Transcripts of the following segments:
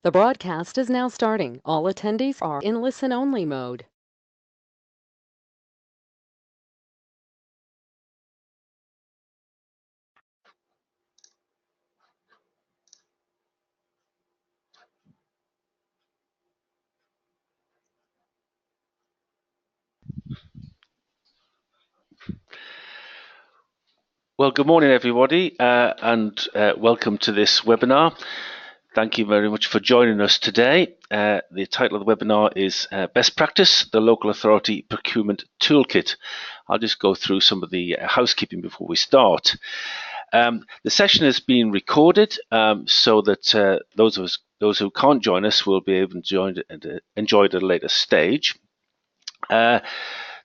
The broadcast is now starting. All attendees are in listen-only mode. Well, good morning, everybody, and welcome to this webinar. Thank you very much for joining us today. The title of the webinar is Best Practice, the Local Authority Procurement Toolkit. I'll just go through some of the housekeeping before we start. The session has been recorded so that those who can't join us will be able to enjoy it at a later stage.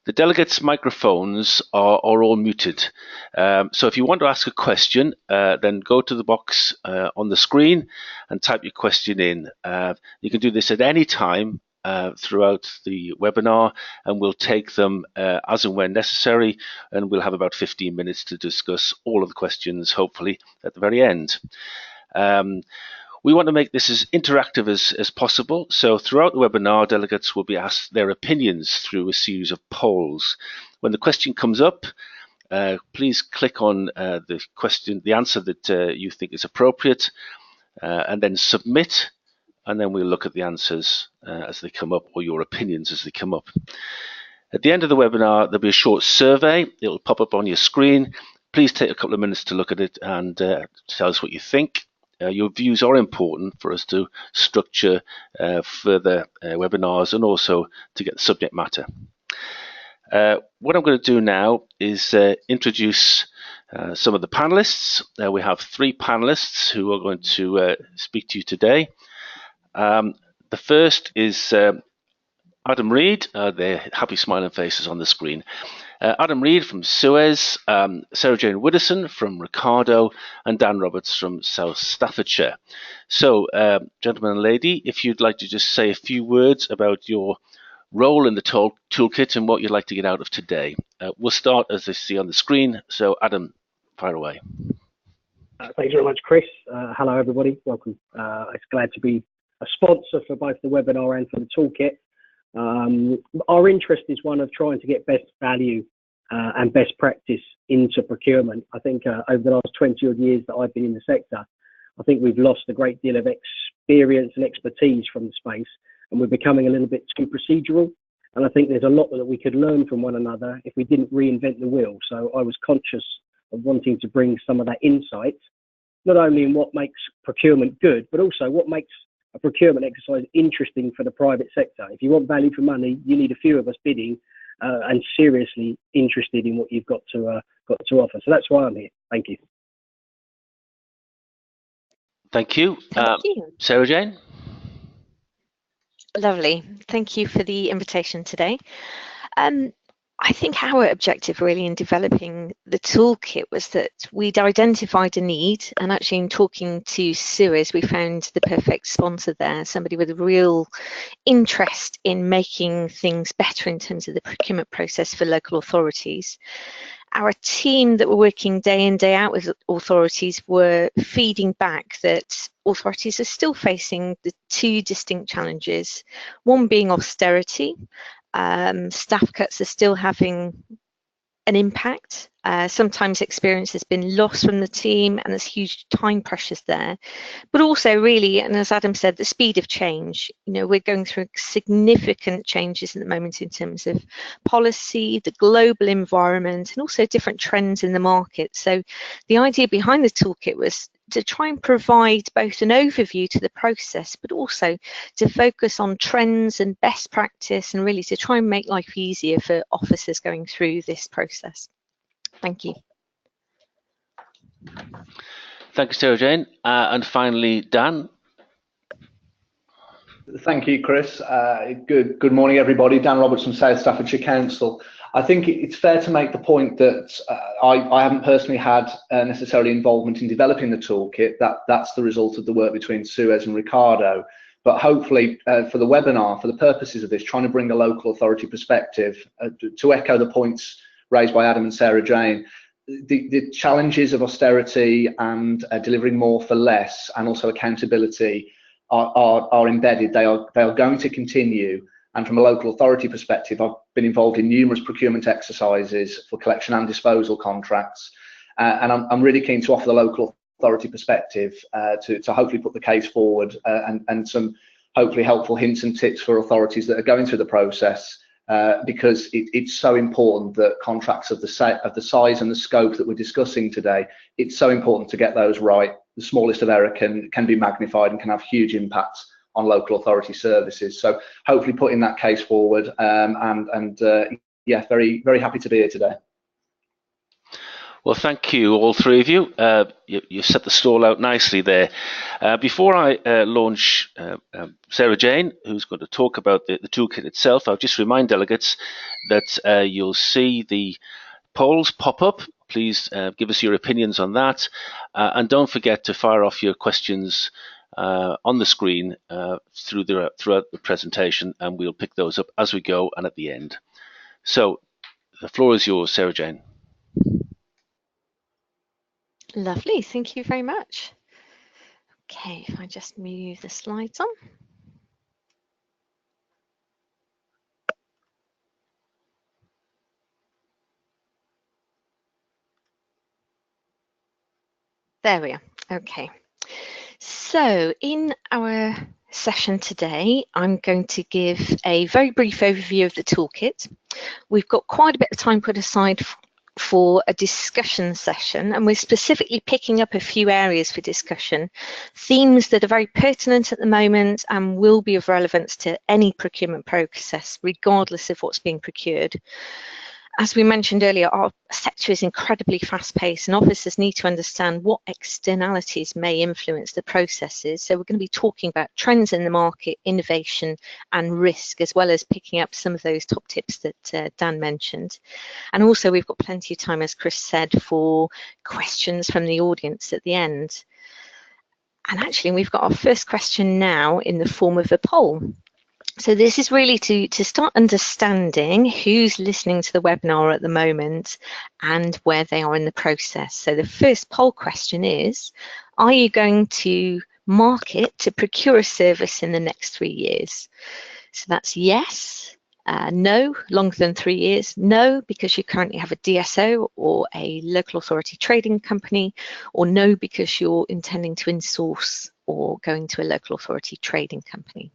The delegates' microphones are all muted. So if you want to ask a question, then go to the box on the screen and type your question in. You can do this at any time throughout the webinar, and we'll take them as and when necessary, and we'll have about 15 minutes to discuss all of the questions, hopefully, at the very end. We want to make this as interactive as possible, so throughout the webinar, delegates will be asked their opinions through a series of polls. When the question comes up, please click on the answer that you think is appropriate, and then submit, and then we'll look at the answers as they come up, or your opinions as they come up. At the end of the webinar, there'll be a short survey. It'll pop up on your screen. Please take a couple of minutes to look at it and tell us what you think. Your views are important for us to structure further webinars and also to get the subject matter. What I'm going to do now is introduce some of the panelists. We have 3 panelists who are going to speak to you today. The first is Adam Reid. Their happy smiling faces on the screen. Adam Reid from SUEZ, SarahJane Widdowson from Ricardo, and Dan Roberts from South Staffordshire. So, gentlemen and lady, if you'd like to just say a few words about your role in the toolkit and what you'd like to get out of today. We'll start as I see on the screen. So, Adam, fire away. Thanks very much, Chris. Hello, everybody. Welcome. It's glad to be a sponsor for both the webinar and for the toolkit. Our interest is one of trying to get best value and best practice into procurement. I think over the last 20 odd years that I've been in the sector, I think we've lost a great deal of experience and expertise from the space, and we're becoming a little bit too procedural. And I think there's a lot that we could learn from one another if we didn't reinvent the wheel. So I was conscious of wanting to bring some of that insight, not only in what makes procurement good, but also what makes a procurement exercise interesting for the private sector. If you want value for money, you need a few of us bidding and seriously interested in what you've got to offer. So that's why I'm here. Thank you. Thank you. SarahJane? Lovely. Thank you for the invitation today. I think our objective really in developing the toolkit was that we'd identified a need, and actually in talking to SUEZ, we found the perfect sponsor there, somebody with a real interest in making things better in terms of the procurement process for local authorities. Our team that were working day in, day out with authorities were feeding back that authorities are still facing the 2 distinct challenges, one being austerity. Staff cuts are still having an impact. Sometimes experience has been lost from the team and there's huge time pressures there. But also really, and as Adam said, the speed of change. You know, we're going through significant changes at the moment in terms of policy, the global environment, and also different trends in the market. So the idea behind the toolkit was to try and provide both an overview to the process, but also to focus on trends and best practice, and really to try and make life easier for officers going through this process. Thank you. Thank you, SarahJane. And finally, Dan. Thank you, Chris. Good morning, everybody. Dan Roberts from South Staffordshire Council. I think it's fair to make the point that I haven't personally had necessarily involvement in developing the toolkit. That's the result of the work between SUEZ and Ricardo. But hopefully, for the webinar, for the purposes of this, trying to bring a local authority perspective, to echo the points raised by Adam and SarahJane, the challenges of austerity and delivering more for less, and also accountability, are embedded. They are going to continue. And from a local authority perspective, I've been involved in numerous procurement exercises for collection and disposal contracts, and I'm really keen to offer the local authority perspective to hopefully put the case forward and some hopefully helpful hints and tips for authorities that are going through the process, because it's so important that contracts of the size and the scope that we're discussing today, it's so important to get those right. The smallest of error can be magnified and can have huge impacts on local authority services. So hopefully putting that case forward, yeah, very, very happy to be here today. Well, thank you, all three of you. You set the stall out nicely there. Before I launch SarahJane, who's going to talk about the toolkit itself, I'll just remind delegates that you'll see the polls pop up. Please give us your opinions on that. And don't forget to fire off your questions on the screen throughout the presentation, and we'll pick those up as we go and at the end. So the floor is yours, SarahJane. Lovely, thank you very much. Okay, if I just move the slides on. There we are. Okay. So in our session today, I'm going to give a very brief overview of the toolkit. We've got quite a bit of time put aside for a discussion session, and we're specifically picking up a few areas for discussion, themes that are very pertinent at the moment and will be of relevance to any procurement process, regardless of what's being procured. As we mentioned earlier, our sector is incredibly fast-paced, and officers need to understand what externalities may influence the processes. So we're going to be talking about trends in the market, innovation and risk, as well as picking up some of those top tips that Dan mentioned. And also we've got plenty of time, as Chris said, for questions from the audience at the end. And actually we've got our first question now in the form of a poll. So this is really to start understanding who's listening to the webinar at the moment and where they are in the process. So the first poll question is, are you going to market to procure a service in the next 3 years? So that's yes, no, longer than 3 years, no, because you currently have a DSO or a local authority trading company, or no, because you're intending to insource or going to a local authority trading company.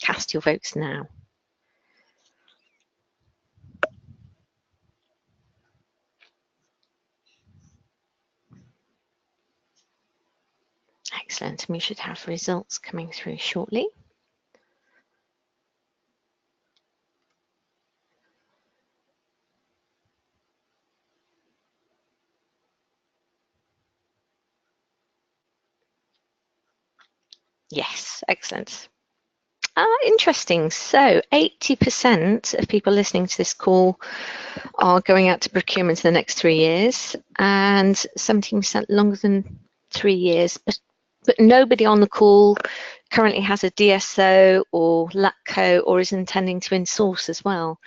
Cast your votes now. Excellent, and we should have results coming through shortly. Yes, excellent. Interesting. So 80% of people listening to this call are going out to procurement in the next 3 years, and 17% longer than 3 years. But nobody on the call currently has a DSO or LATCO or is intending to insource as well.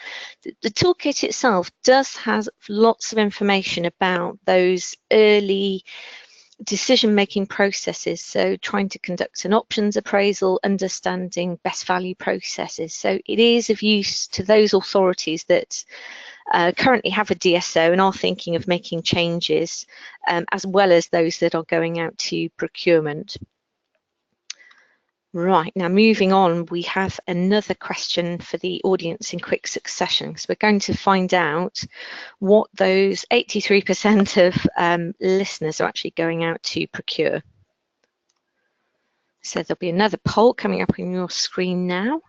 The toolkit itself does have lots of information about those early decision-making processes, so trying to conduct an options appraisal, understanding best value processes. So it is of use to those authorities that currently have a DSO and are thinking of making changes, as well as those that are going out to procurement. Right, now moving on, we have another question for the audience in quick succession. So we're going to find out what those 83% of listeners are actually going out to procure. So there'll be another poll coming up on your screen now.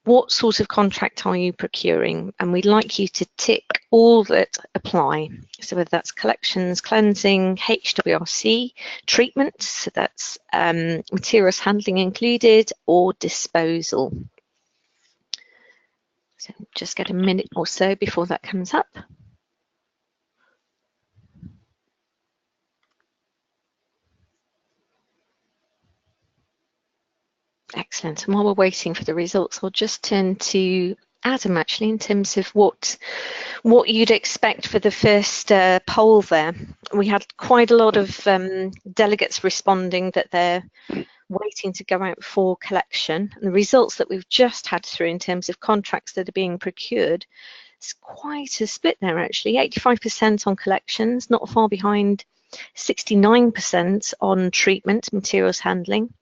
What sort of contract are you procuring? And we'd like you to tick all that apply. So whether that's collections, cleansing, HWRC, treatment, so that's materials handling included, or disposal. So just get a minute or so before that comes up. Excellent. And while we're waiting for the results, I'll just turn to Adam actually in terms of what you'd expect for the first poll there. We had quite a lot of delegates responding that they're waiting to go out for collection. And the results that we've just had through in terms of contracts that are being procured, it's quite a split there actually. 85% on collections, not far behind 69% on treatment, materials handling.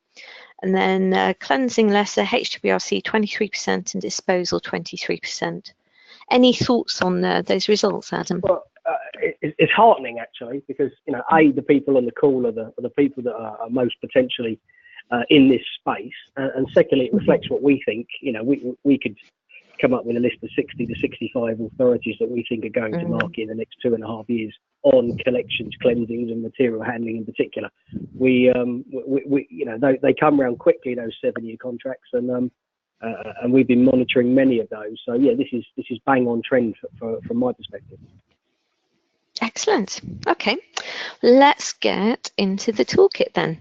And then cleansing lesser, HWRC 23% and disposal 23%. Any thoughts on those results, Adam? Well, it's heartening actually, because the people on the call are the people that are most potentially in this space, and secondly, it reflects what we think. We could come up with a list of 60 to 65 authorities that we think are going to market in the next 2.5 years on collections, cleansings, and material handling in particular. We they come around quickly, those 7-year contracts, and we've been monitoring many of those. So yeah, this is bang on trend from my perspective. Excellent. Okay, let's get into the toolkit then.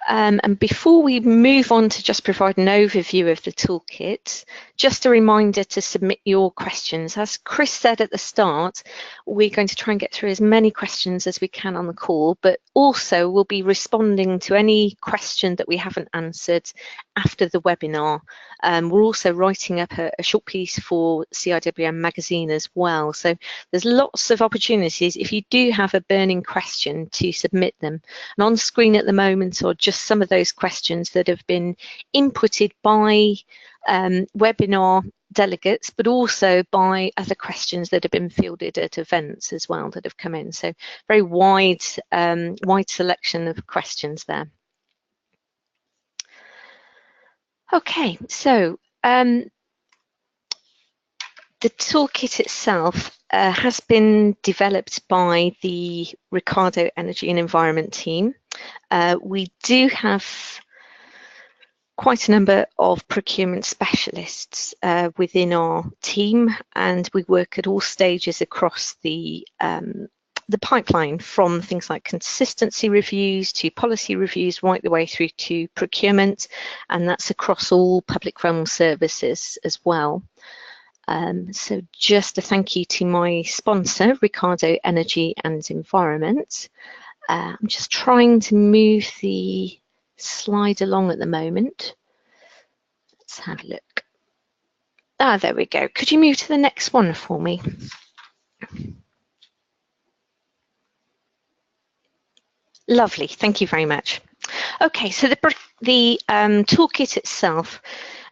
And before we move on to just provide an overview of the toolkit, just a reminder to submit your questions. As Chris said at the start, we're going to try and get through as many questions as we can on the call, but also we'll be responding to any question that we haven't answered after the webinar. We're also writing up a short piece for CIWM magazine as well. So there's lots of opportunities if you do have a burning question to submit them. And on screen at the moment are just some of those questions that have been inputted by webinar delegates, but also by other questions that have been fielded at events as well that have come in. So very wide selection of questions there. Okay, so the toolkit itself has been developed by the Ricardo Energy and Environment team. We do have quite a number of procurement specialists within our team, and we work at all stages across the pipeline, from things like consistency reviews to policy reviews right the way through to procurement, and that's across all public realm services as well. So just a thank you to my sponsor, Ricardo Energy and Environment. I'm just trying to move the slide along at the moment. Let's have a look. Ah, there we go. Could you move to the next one for me? Lovely, thank you very much. Okay, so the toolkit itself,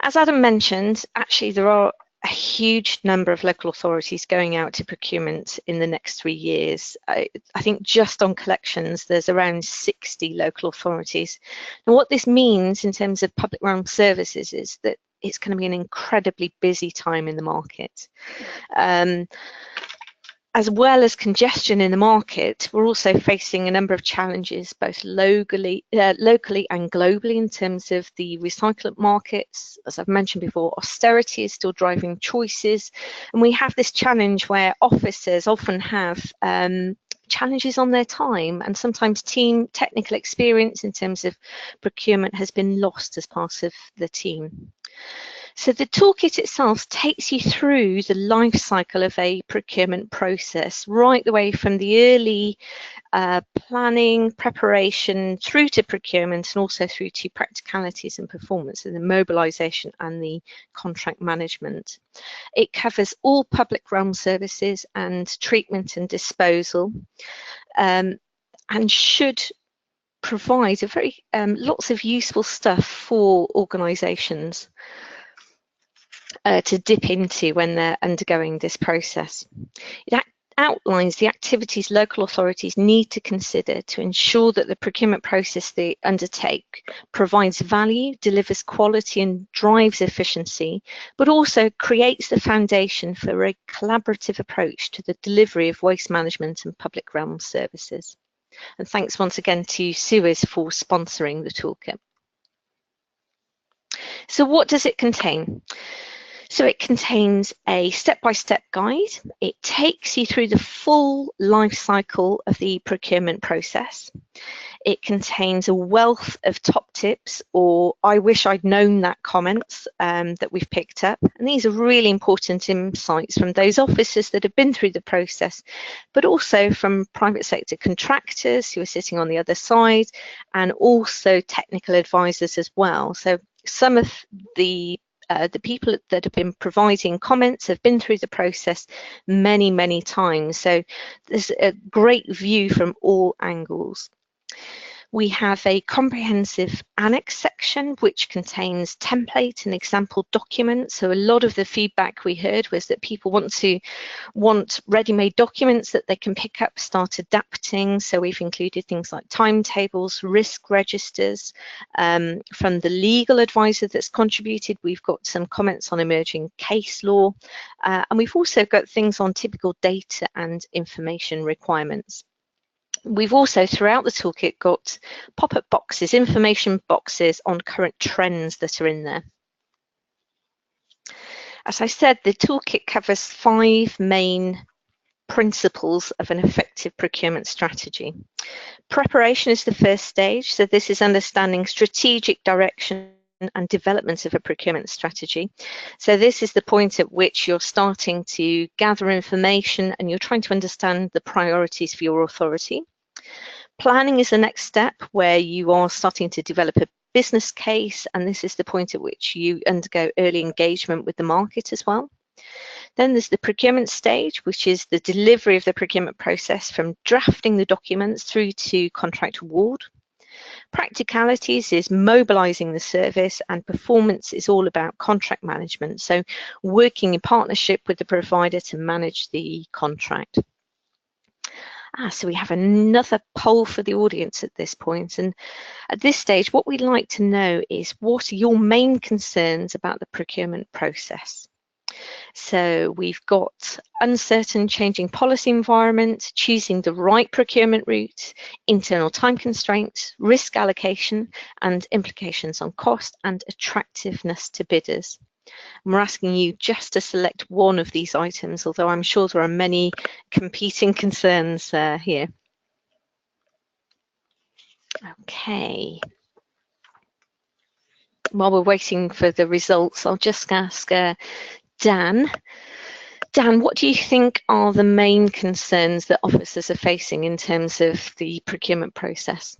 as Adam mentioned, actually there are a huge number of local authorities going out to procurement in the next 3 years. I think just on collections, there's around 60 local authorities. And what this means in terms of public realm services is that it's going to be an incredibly busy time in the market. As well as congestion in the market, we're also facing a number of challenges, both locally and globally, in terms of the recyclate markets. As I've mentioned before, austerity is still driving choices, and we have this challenge where officers often have challenges on their time, and sometimes team technical experience in terms of procurement has been lost as part of the team. So the toolkit itself takes you through the life cycle of a procurement process, right the way from the early planning, preparation, through to procurement, and also through to practicalities and performance, and the mobilisation and the contract management. It covers all public realm services and treatment and disposal, and should provide a very lots of useful stuff for organisations to dip into when they're undergoing this process. It outlines the activities local authorities need to consider to ensure that the procurement process they undertake provides value, delivers quality and drives efficiency, but also creates the foundation for a collaborative approach to the delivery of waste management and public realm services. And thanks once again to SUEZ for sponsoring the toolkit. So what does it contain? So it contains a step-by-step guide. It takes you through the full life cycle of the procurement process. It contains a wealth of top tips or I wish I'd known that comments that we've picked up. And these are really important insights from those officers that have been through the process, but also from private sector contractors who are sitting on the other side, and also technical advisors as well. So some of the people that have been providing comments have been through the process many, many times. So there's a great view from all angles. We have a comprehensive annex section which contains template and example documents. So a lot of the feedback we heard was that people want ready-made documents that they can pick up, start adapting. So we've included things like timetables, risk registers. From the legal advisor that's contributed, we've got some comments on emerging case law. And we've also got things on typical data and information requirements. We've also, throughout the toolkit, got pop-up boxes, information boxes on current trends that are in there. As I said, the toolkit covers 5 main principles of an effective procurement strategy. Preparation is the first stage, so this is understanding strategic direction and development of a procurement strategy. So this is the point at which you're starting to gather information and you're trying to understand the priorities for your authority. Planning is the next step where you are starting to develop a business case, and this is the point at which you undergo early engagement with the market as well. Then there's the procurement stage, which is the delivery of the procurement process from drafting the documents through to contract award. Practicalities is mobilising the service, and performance is all about contract management, so working in partnership with the provider to manage the contract. So we have another poll for the audience at this point, and at this stage what we'd like to know is what are your main concerns about the procurement process. So we've got uncertain changing policy environment, choosing the right procurement route, internal time constraints, risk allocation and implications on cost and attractiveness to bidders. And we're asking you just to select one of these items, although I'm sure there are many competing concerns here. Okay. While we're waiting for the results, I'll just ask Dan. Dan, what do you think are the main concerns that officers are facing in terms of the procurement process?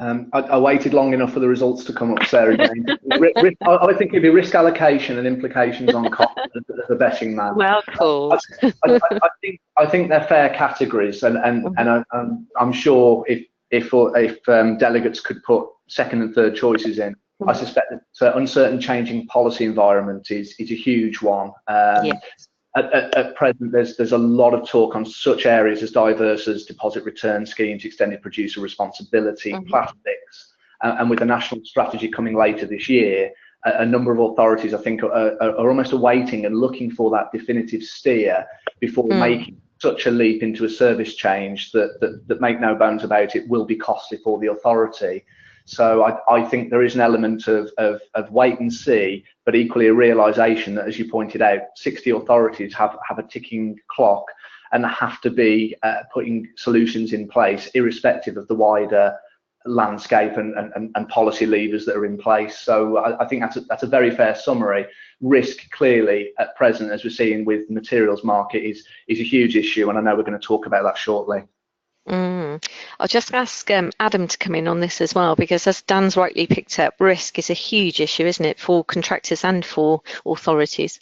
I waited long enough for the results to come up, SarahJane. I think it'd be risk allocation and implications on cost as a betting man. Well called. I think they're fair categories, and I'm sure if delegates could put second and third choices in, I suspect that uncertain changing policy environment is a huge one. Yes. At present, there's a lot of talk on such areas as diverse as deposit return schemes, extended producer responsibility, plastics, and with the national strategy coming later this year, a number of authorities, I think, are almost awaiting and looking for that definitive steer before making such a leap into a service change that make no bones about it, will be costly for the authority. So I think there is an element of wait and see, but equally a realisation that, as you pointed out, 60 authorities have a ticking clock and have to be putting solutions in place, irrespective of the wider landscape and policy levers that are in place. So I think that's a very fair summary. Risk, clearly, at present, as we're seeing with the materials market, is a huge issue, and I know we're going to talk about that shortly. I'll just ask Adam to come in on this as well, because as Dan's rightly picked up, risk is a huge issue, isn't it, for contractors and for authorities?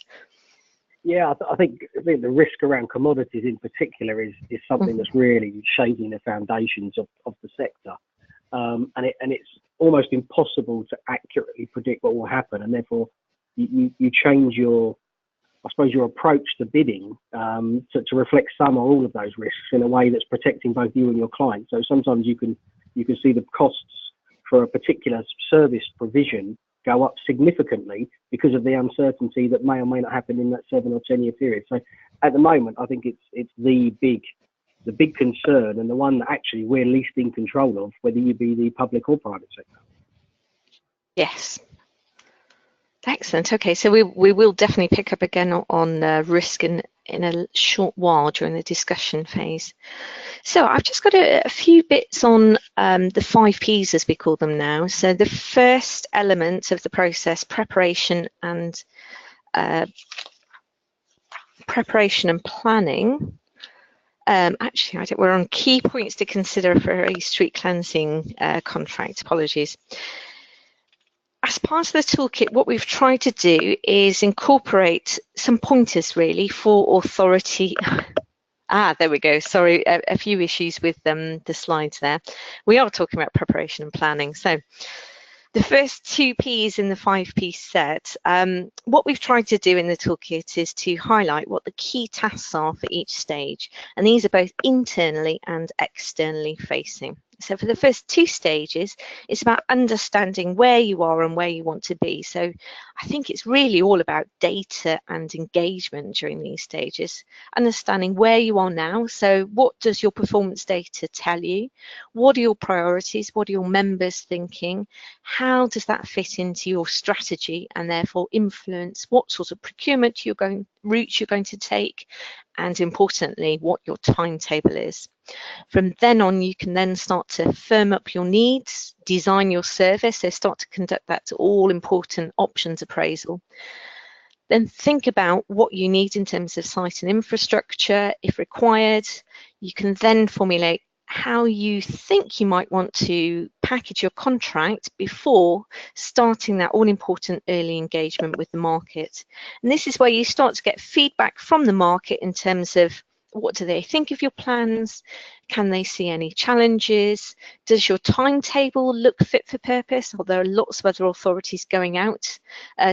Yeah, I think the risk around commodities in particular is something that's really shaking the foundations of the sector, and it's almost impossible to accurately predict what will happen, and therefore you change your approach to bidding to reflect some or all of those risks in a way that's protecting both you and your client. So sometimes you can see the costs for a particular service provision go up significantly because of the uncertainty that may or may not happen in that 7 or 10 year period. So at the moment, I think it's the big concern, and the one that actually we're least in control of, whether you be the public or private sector. Yes. Excellent. Okay, so we will definitely pick up again on risk and in a short while during the discussion phase. So I've just got a few bits on the 5 Ps, as we call them now. So the first element of the process, preparation and planning. Actually, we're on key points to consider for a street cleansing contract. Apologies. As part of the toolkit, what we've tried to do is incorporate some pointers really for authority. There we go. Sorry, a few issues with the slides there. We are talking about preparation and planning. So the first 2 Ps in the 5 P set, what we've tried to do in the toolkit is to highlight what the key tasks are for each stage. And these are both internally and externally facing. So for the first 2 stages, it's about understanding where you are and where you want to be. So I think it's really all about data and engagement during these stages, understanding where you are now. So what does your performance data tell you? What are your priorities? What are your members thinking? How does that fit into your strategy and therefore influence what sort of procurement routes you're going to take, and importantly, what your timetable is. From then on, you can then start to firm up your needs, design your service, so start to conduct that all-important options appraisal. Then think about what you need in terms of site and infrastructure, if required. You can then formulate how you think you might want to package your contract before starting that all-important early engagement with the market. And this is where you start to get feedback from the market in terms of what do they think of your plans? Can they see any challenges? Does your timetable look fit for purpose? Or there are lots of other authorities going out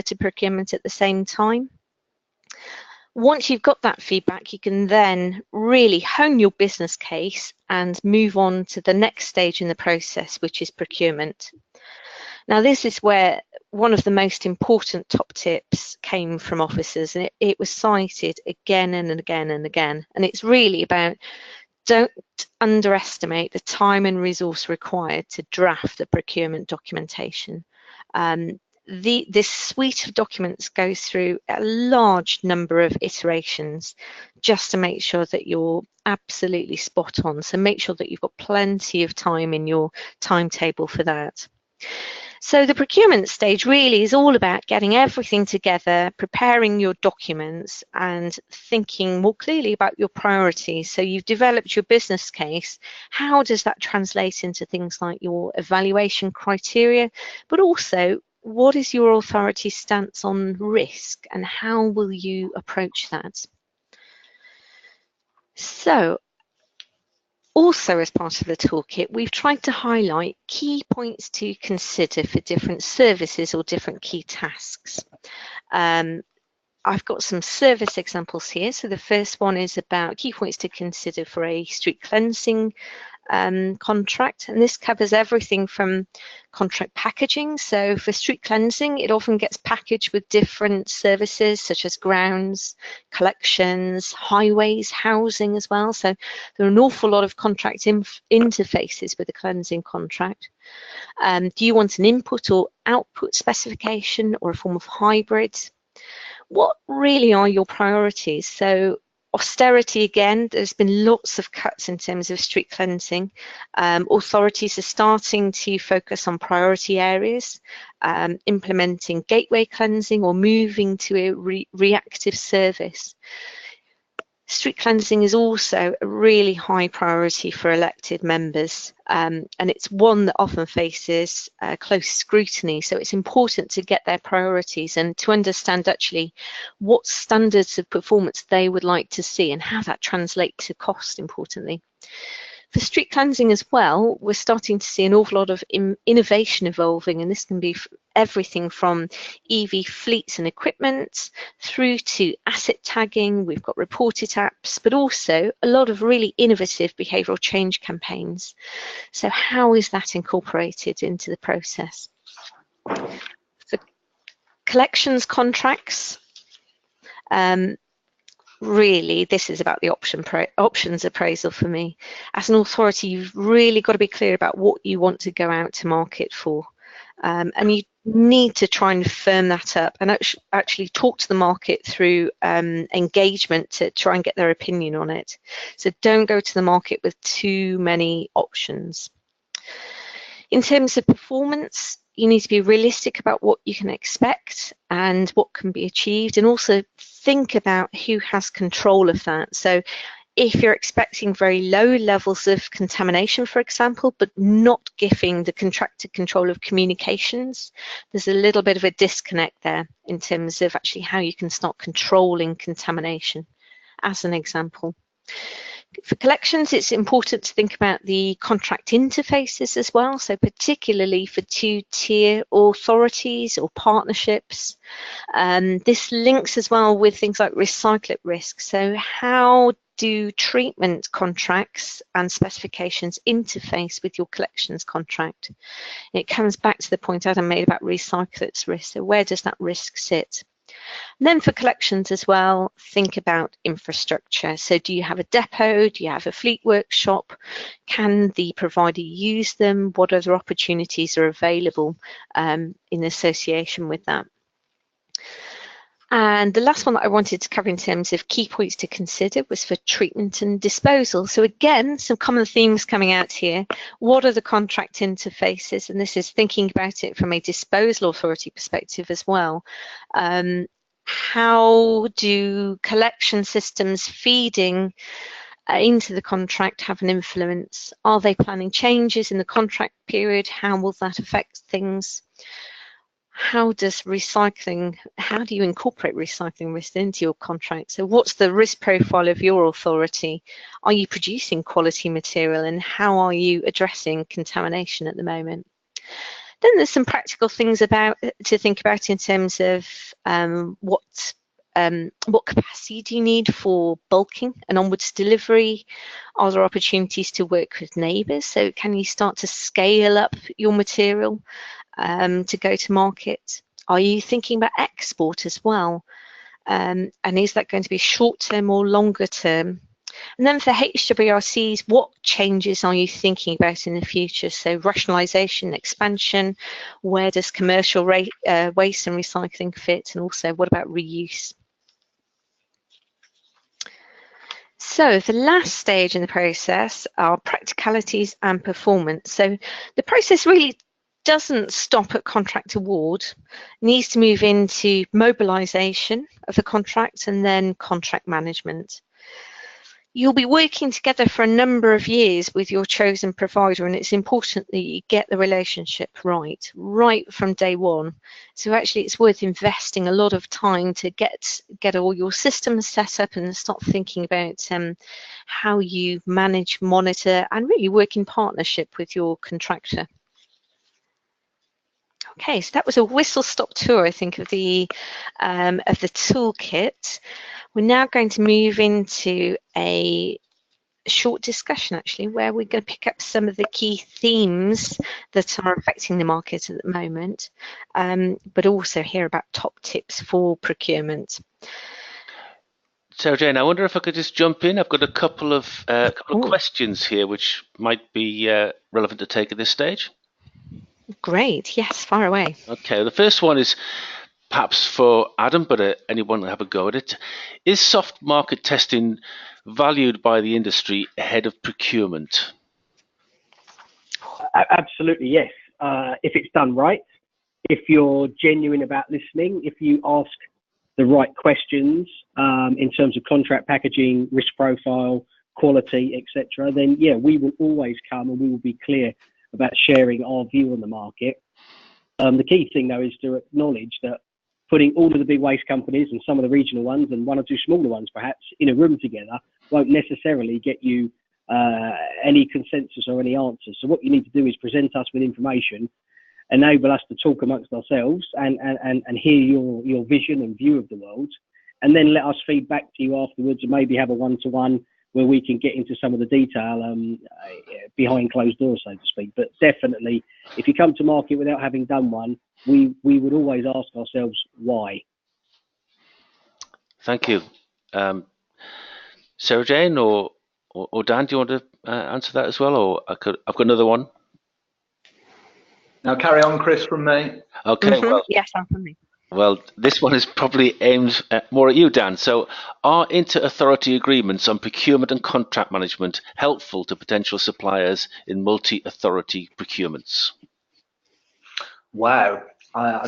to procurement at the same time. Once you've got that feedback, you can then really hone your business case and move on to the next stage in the process, which is procurement. Now, this is where one of the most important top tips came from officers, and it was cited again and again and again. And it's really about, don't underestimate the time and resource required to draft the procurement documentation. This suite of documents goes through a large number of iterations just to make sure that you're absolutely spot on. So make sure that you've got plenty of time in your timetable for that. So the procurement stage really is all about getting everything together, preparing your documents and thinking more clearly about your priorities. So you've developed your business case. How does that translate into things like your evaluation criteria, but also what is your authority's stance on risk and how will you approach that? So also, as part of the toolkit, we've tried to highlight key points to consider for different services or different key tasks. I've got some service examples here. So the first one is about key points to consider for a street cleansing contract, and this covers everything from contract packaging. So for street cleansing, it often gets packaged with different services such as grounds, collections, highways, housing as well. So there are an awful lot of contract interfaces with a cleansing contract. Do you want an input or output specification or a form of hybrid? What really are your priorities? So austerity, again, there's been lots of cuts in terms of street cleansing. Authorities are starting to focus on priority areas, implementing gateway cleansing or moving to a reactive service. Street cleansing is also a really high priority for elected members, and it's one that often faces close scrutiny. So it's important to get their priorities and to understand actually what standards of performance they would like to see and how that translates to cost, importantly. For street cleansing as well, we're starting to see an awful lot of innovation evolving, and this can be everything from EV fleets and equipment through to asset tagging. We've got reported apps, but also a lot of really innovative behavioural change campaigns. So how is that incorporated into the process? For collections contracts, really, this is about the options appraisal for me. As an authority, you've really got to be clear about what you want to go out to market for. And need to try and firm that up and actually talk to the market through engagement to try and get their opinion on it. So don't go to the market with too many options. In terms of performance, you need to be realistic about what you can expect and what can be achieved, and also think about who has control of that. So if you're expecting very low levels of contamination, for example, but not giving the contractor control of communications, there's a little bit of a disconnect there in terms of actually how you can start controlling contamination, as an example. For collections, it's important to think about the contract interfaces as well, so particularly for two-tier authorities or partnerships. This links as well with things like recyclate risk. So how do treatment contracts and specifications interface with your collections contract? It comes back to the point Adam made about recyclates risk. So where does that risk sit? And then for collections as well, think about infrastructure. So do you have a depot? Do you have a fleet workshop? Can the provider use them? What other opportunities are available in association with that? And the last one that I wanted to cover in terms of key points to consider was for treatment and disposal. So again, some common themes coming out here. What are the contract interfaces? And this is thinking about it from a disposal authority perspective as well. How do collection systems feeding into the contract have an influence? Are they planning changes in the contract period? How will that affect things? How does recycling, how do you incorporate recycling risk into your contract? So what's the risk profile of your authority? Are you producing quality material, and how are you addressing contamination at the moment? Then there's some practical things to think about in terms of what capacity do you need for bulking and onwards delivery? Are there opportunities to work with neighbours? So can you start to scale up your material to go to market? Are you thinking about export as well? And is that going to be short term or longer term? And then for HWRCs, what changes are you thinking about in the future? So rationalisation, expansion, where does commercial waste and recycling fit? And also, what about reuse? So the last stage in the process are practicalities and performance. So the process really doesn't stop at contract award, it needs to move into mobilisation of the contract and then contract management. You'll be working together for a number of years with your chosen provider, and it's important that you get the relationship right from day one. So actually it's worth investing a lot of time to get all your systems set up and start thinking about how you manage, monitor, and really work in partnership with your contractor. Okay, so that was a whistle-stop tour, I think, of the toolkit. We're now going to move into a short discussion, actually, where we're going to pick up some of the key themes that are affecting the market at the moment, but also hear about top tips for procurement. SarahJane, I wonder if I could just jump in. I've got a couple of questions here which might be relevant to take at this stage. Great, yes, fire away. Okay, the first one is perhaps for Adam, but anyone will have a go at it. Is soft market testing valued by the industry ahead of procurement? Absolutely, yes. If it's done right, if you're genuine about listening, if you ask the right questions in terms of contract packaging, risk profile, quality, etc., then yeah, we will always come and we will be clear about sharing our view on the market. The key thing though is to acknowledge that putting all of the big waste companies and some of the regional ones and one or two smaller ones perhaps in a room together won't necessarily get you any consensus or any answers. So what you need to do is present us with information, enable us to talk amongst ourselves and hear your vision and view of the world, and then let us feed back to you afterwards and maybe have a one-to-one where we can get into some of the detail behind closed doors, so to speak. But definitely, if you come to market without having done one, we would always ask ourselves why. Thank you. SarahJane or Dan, do you want to answer that as well? Or I've got another one. Now carry on, Chris, from me. Okay, well, Yes, I'm from me. well, this one is probably aimed more at you, Dan. So, are inter-authority agreements on procurement and contract management helpful to potential suppliers in multi-authority procurements? Wow. I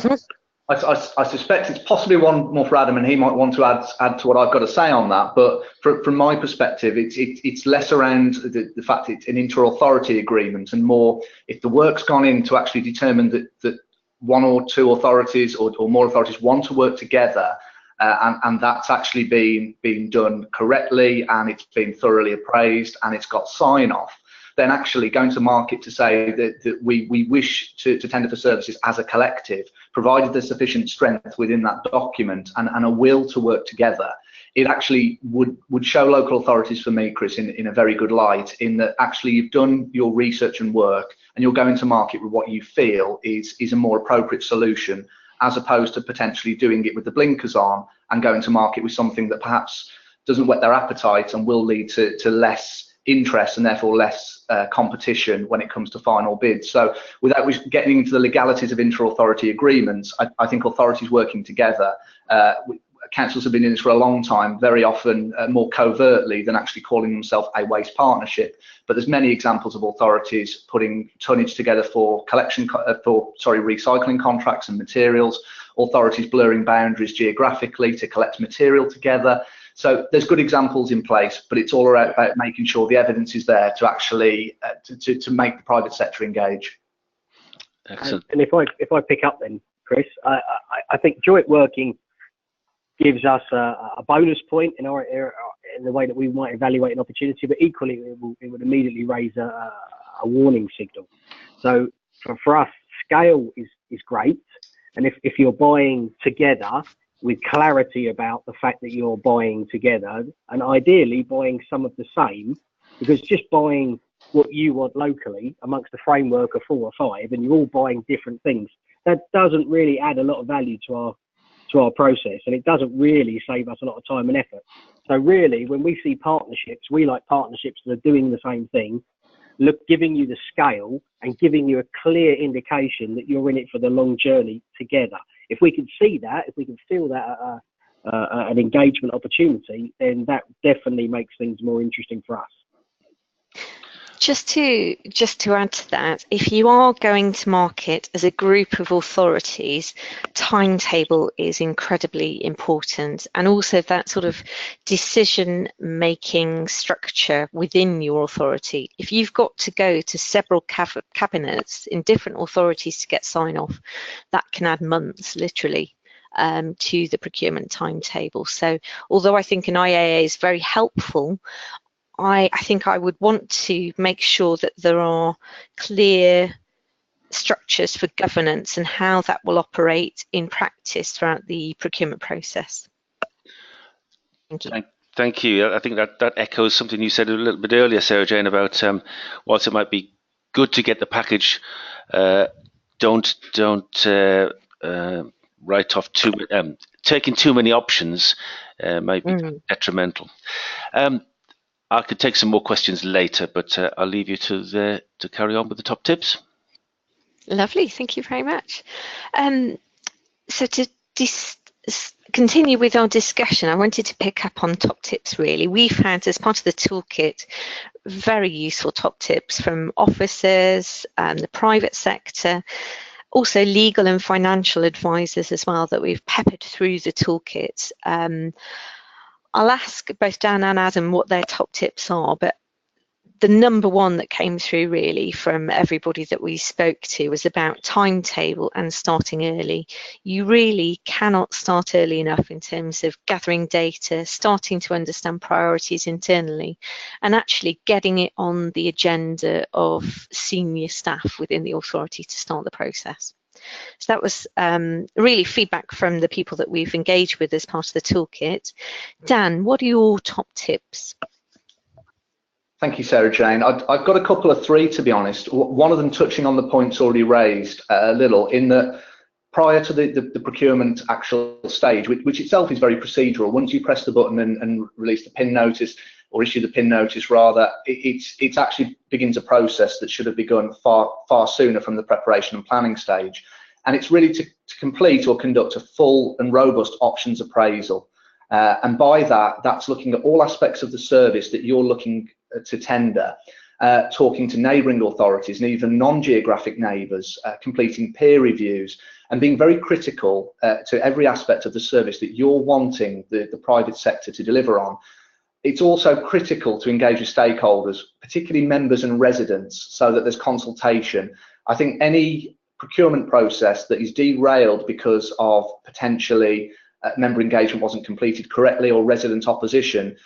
suspect it's possibly one more for Adam, and he might want to add to what I've got to say on that. But from my perspective, it's less around the fact it's an inter-authority agreement, and more if the work's gone in to actually determine that one or two authorities or more authorities want to work together, and that's actually been done correctly, and it's been thoroughly appraised, and it's got sign-off. Then actually going to market to say that we wish to tender for services as a collective, provided there's sufficient strength within that document and a will to work together, it actually would show local authorities, for me, Chris, in a very good light, in that actually you've done your research and work and you're going to market with what you feel is a more appropriate solution, as opposed to potentially doing it with the blinkers on and going to market with something that perhaps doesn't whet their appetite and will lead to less interest and therefore less competition when it comes to final bids. So without getting into the legalities of inter-authority agreements, I think authorities working together, councils have been in this for a long time, very often more covertly than actually calling themselves a waste partnership. But there's many examples of authorities putting tonnage together for recycling contracts and materials, authorities blurring boundaries geographically to collect material together. So there's good examples in place, but it's all about making sure the evidence is there to actually to make the private sector engage. Excellent. And if I pick up then, Chris, I think joint working gives us a bonus point in the way that we might evaluate an opportunity, but equally it would immediately raise a warning signal. So for us, scale is great, and if you're buying together with clarity about the fact that you're buying together, and ideally buying some of the same, because just buying what you want locally amongst the framework of 4 or 5, and you're all buying different things, that doesn't really add a lot of value to our process, and it doesn't really save us a lot of time and effort. So really, when we see partnerships, we like partnerships that are doing the same thing, giving you the scale and giving you a clear indication that you're in it for the long journey together. If we can see that, if we can feel that an engagement opportunity, then that definitely makes things more interesting for us. Just to add to that, if you are going to market as a group of authorities, timetable is incredibly important, and also that sort of decision-making structure within your authority. If you've got to go to several cabinets in different authorities to get sign-off, that can add months, literally, to the procurement timetable. So although I think an IAA is very helpful, I think I would want to make sure that there are clear structures for governance and how that will operate in practice throughout the procurement process. Thank you. Thank you. I think that echoes something you said a little bit earlier, SarahJane, about whilst it might be good to get the package, don't write off taking too many options might be detrimental. I could take some more questions later, but I'll leave you to carry on with the top tips. Lovely, thank you very much. So to continue with our discussion, I wanted to pick up on top tips really. We've had, as part of the toolkit, very useful top tips from officers and the private sector, also legal and financial advisors as well, that we've peppered through the toolkit. I'll ask both Dan and Adam what their top tips are, but the number one that came through really from everybody that we spoke to was about timetable and starting early. You really cannot start early enough in terms of gathering data, starting to understand priorities internally, and actually getting it on the agenda of senior staff within the authority to start the process. So that was really feedback from the people that we've engaged with as part of the toolkit. Dan, what are your top tips? Thank you, SarahJane. I've got a couple of 3, to be honest. One of them touching on the points already raised a little, in that prior to the procurement actual stage, which itself is very procedural, once you press the button and release the PIN notice, or issue the PIN notice rather, it's actually begins a process that should have begun far sooner from the preparation and planning stage. And it's really to complete or conduct a full and robust options appraisal. And by that, that's looking at all aspects of the service that you're looking to tender, talking to neighbouring authorities and even non-geographic neighbours, completing peer reviews and being very critical to every aspect of the service that you're wanting the private sector to deliver on. It's also critical to engage with stakeholders, particularly members and residents, so that there's consultation. I think any procurement process that is derailed because of potentially member engagement wasn't completed correctly or resident opposition,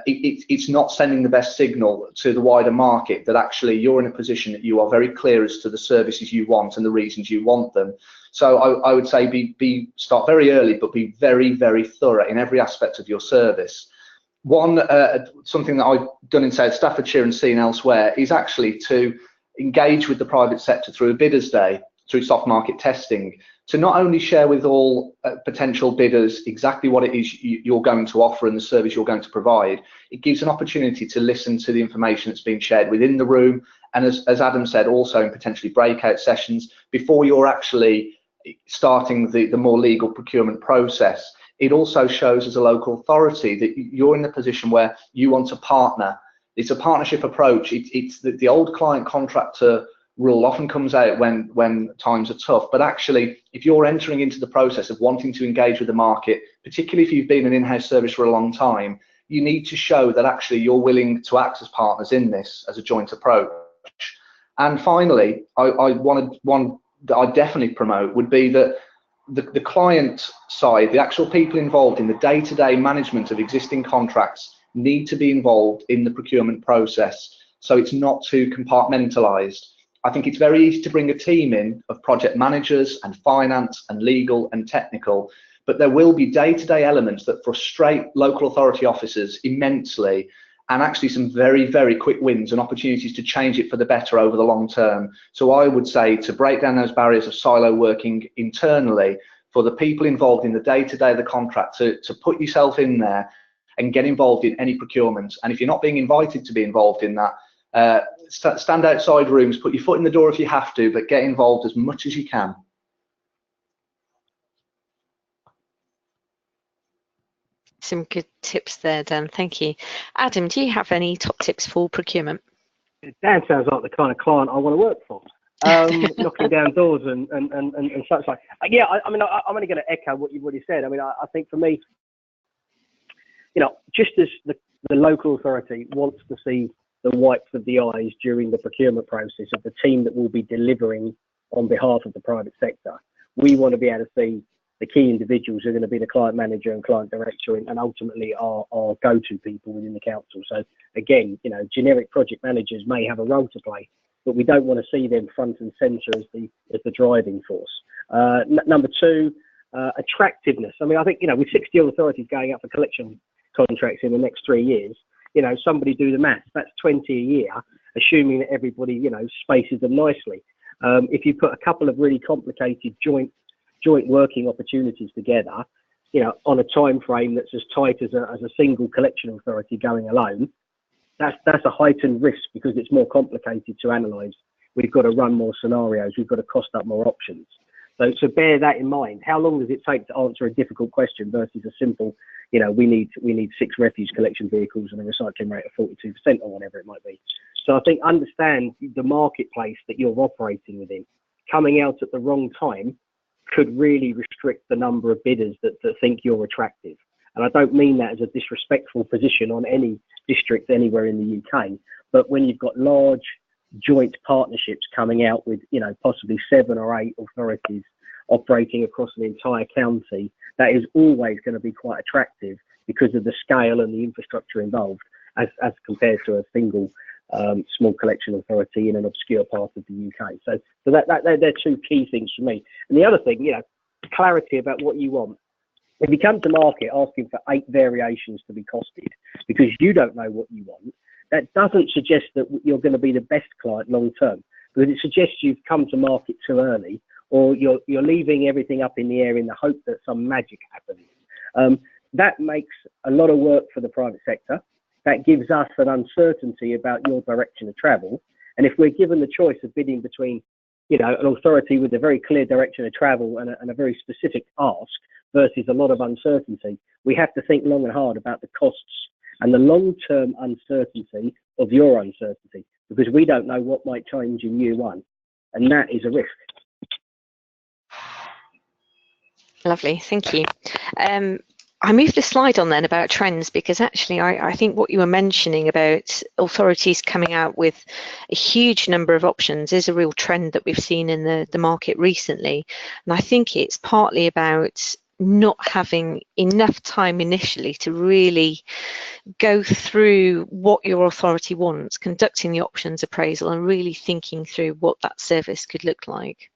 it's not sending the best signal to the wider market that actually you're in a position that you are very clear as to the services you want and the reasons you want them. So I would say start very early, but be very, very thorough in every aspect of your service. Something that I've done in South Staffordshire and seen elsewhere is actually to engage with the private sector through a bidders' day, through soft market testing, to not only share with all potential bidders exactly what it is you're going to offer and the service you're going to provide, it gives an opportunity to listen to the information that's being shared within the room, and as Adam said, also in potentially breakout sessions before you're actually starting the more legal procurement process. It also shows as a local authority that you're in the position where you want to partner. It's a partnership approach. It's the old client contractor rule often comes out when times are tough, but actually if you're entering into the process of wanting to engage with the market, particularly if you've been an in-house service for a long time, you need to show that actually you're willing to act as partners in this as a joint approach. And finally, one that I definitely promote would be that the client side, the actual people involved in the day-to-day management of existing contracts need to be involved in the procurement process, so it's not too compartmentalized. I think it's very easy to bring a team in of project managers and finance and legal and technical, but there will be day-to-day elements that frustrate local authority officers immensely, and actually some very, very quick wins and opportunities to change it for the better over the long term. So I would say to break down those barriers of silo working internally, for the people involved in the day-to-day of the contract to put yourself in there and get involved in any procurement. And if you're not being invited to be involved in that, stand outside rooms, put your foot in the door if you have to, but get involved as much as you can. Some good tips there, Dan. Thank you. Adam, do you have any top tips for procurement? Dan sounds like the kind of client I want to work for. Knocking down doors and such like. Yeah, I mean, I'm only going to echo what you've already said. I mean, I think for me, you know, just as the local authority wants to see the whites of the eyes during the procurement process of the team that will be delivering on behalf of the private sector, we want to be able to see the key individuals who are going to be the client manager and client director and ultimately our go-to people within the council. So again, you know, generic project managers may have a role to play, but we don't want to see them front and centre as the driving force. Number two, attractiveness. I mean, I think, you know, with 60 authorities going up for collection contracts in the next 3 years, you know, somebody do the maths. That's 20 a year, assuming that everybody, you know, spaces them nicely. If you put a couple of really complicated joint working opportunities together, you know, on a time frame that's as tight as a single collection authority going alone, that's a heightened risk because it's more complicated to analyse. We've got to run more scenarios. We've got to cost up more options. So bear that in mind. How long does it take to answer a difficult question versus a simple, you know, we need 6 refuse collection vehicles and a recycling rate of 42% or whatever it might be. So I think understand the marketplace that you're operating within. Coming out at the wrong time could really restrict the number of bidders that think you're attractive. And I don't mean that as a disrespectful position on any district anywhere in the UK, but when you've got large joint partnerships coming out with, you know, possibly 7 or 8 authorities operating across an entire county, that is always going to be quite attractive because of the scale and the infrastructure involved as compared to a single small collection authority in an obscure part of the UK. So they're 2 key things for me. And the other thing, you know, clarity about what you want. If you come to market asking for 8 variations to be costed because you don't know what you want, that doesn't suggest that you're going to be the best client long term, because it suggests you've come to market too early, or you're leaving everything up in the air in the hope that some magic happens. That makes a lot of work for the private sector. that gives us an uncertainty about your direction of travel. And if we're given the choice of bidding between, you know, an authority with a very clear direction of travel and a very specific ask versus a lot of uncertainty, we have to think long and hard about the costs and the long-term uncertainty of your uncertainty, because we don't know what might change in year one, and that is a risk. Lovely, thank you. I moved the slide on then about trends because actually I think what you were mentioning about authorities coming out with a huge number of options is a real trend that we've seen in the market recently. And I think it's partly about not having enough time initially to really go through what your authority wants, conducting the options appraisal and really thinking through what that service could look like.